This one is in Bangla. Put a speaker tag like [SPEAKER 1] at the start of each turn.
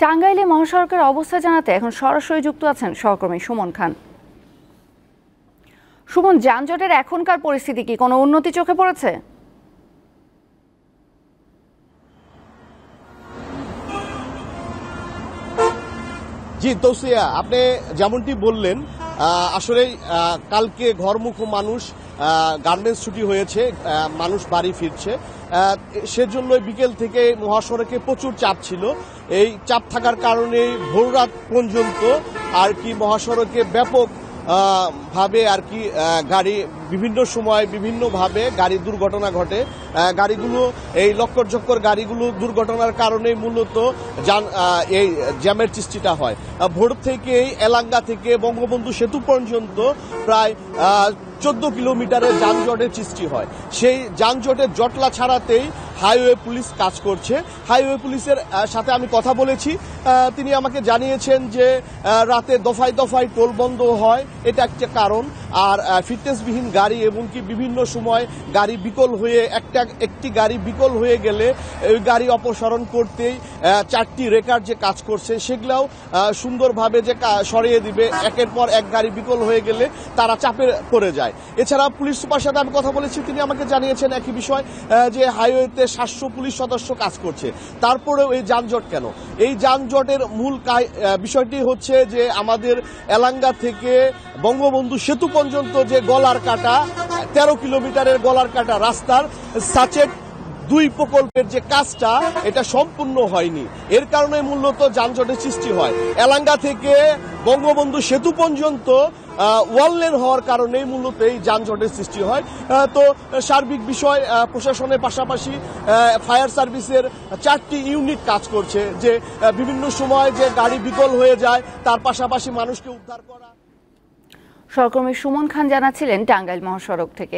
[SPEAKER 1] টাঙ্গাইলে মহাসড়কের অবস্থা জানাতে এখন সরাসরি যুক্ত আছেন সহকর্মী সুমন খান। সুমন, যানজটের এখনকার পরিস্থিতি কি কোনো উন্নতি চোখে পড়েছে?
[SPEAKER 2] জি তৌসিয়া, আপনি যেমনটি বললেন, আসলে কালকে ঘরমুখ মানুষ, গার্মেন্টস ছুটি হয়েছে, মানুষ বাড়ি ফিরছে, সেজন্য বিকেল থেকে মহাসড়কে প্রচুর চাপ ছিল। এই চাপ থাকার কারণে ভোররাত পর্যন্ত আর কি মহাসড়কে ব্যাপক ভাবে আর কি গাড়ি বিভিন্ন সময় বিভিন্নভাবে গাড়ি দুর্ঘটনা ঘটে। গাড়িগুলো এই লক্কর গাড়িগুলো দুর্ঘটনার কারণে মূলত এই জ্যামের সৃষ্টিটা হয়। ভোর থেকেই এলাঙ্গা থেকে বঙ্গবন্ধু সেতু পর্যন্ত প্রায় 14 কিলোমিটারের যানজটের সৃষ্টি হয়। সেই যানজটের জটলা ছাড়াতেই হাইওয়ে পুলিশ কাজ করছে। হাইওয়ে পুলিশের সাথে আমি কথা বলেছি, তিনি আমাকে জানিয়েছেন যে রাতে দফায় দফায় টোল বন্ধ হয়, এটা একটা কারণ। আর ফিটনেসবিহীন গাড়ি এমনকি বিভিন্ন সময় গাড়ি বিকল হয়ে একটি গাড়ি বিকল হয়ে গেলে ওই গাড়ি অপসারণ করতেই 4টি রেকার যে কাজ করছে সেগুলাও সুন্দরভাবে যে সরিয়ে দিবে। একের পর এক গাড়ি বিকল হয়ে গেলে তারা চাপে পড়ে যায়। এছাড়া পুলিশ সুপার সাথে আমি কথা বলেছি, তিনি আমাকে জানিয়েছেন একই বিষয়, যে হাইওয়েতে 700 পুলিশ সদস্য কাজ করছে, তারপরেও এই যানজট কেন? এই যানজটের মূল বিষয়টি হচ্ছে যে আমাদের এলাঙ্গা থেকে বঙ্গবন্ধু সেতু পর্যন্ত যে গলার কাটা 13 কিলোমিটারের গলার কাটা রাস্তার সাচেট 2 প্রকল্পের যে কাজটা এটা সম্পূর্ণ হয়নি। এর কারণে মূলত যানজটের সৃষ্টি হয়। এলাঙ্গা থেকে বঙ্গবন্ধু সেতু পর্যন্ত ওয়াল লেন হওয়ার কারণেই মূলত এই যানজটের সৃষ্টি হয়। তো সার্বিক বিষয়, প্রশাসনের পাশাপাশি ফায়ার সার্ভিসের 4টি ইউনিট কাজ করছে, যে বিভিন্ন সময় যে গাড়ি বিকল হয়ে যায় তার পাশাপাশি মানুষকে উদ্ধার করা।
[SPEAKER 1] সহকর্মী সুমন খান জানাচ্ছিলেন টাঙ্গাইল মহাসড়ক থেকে।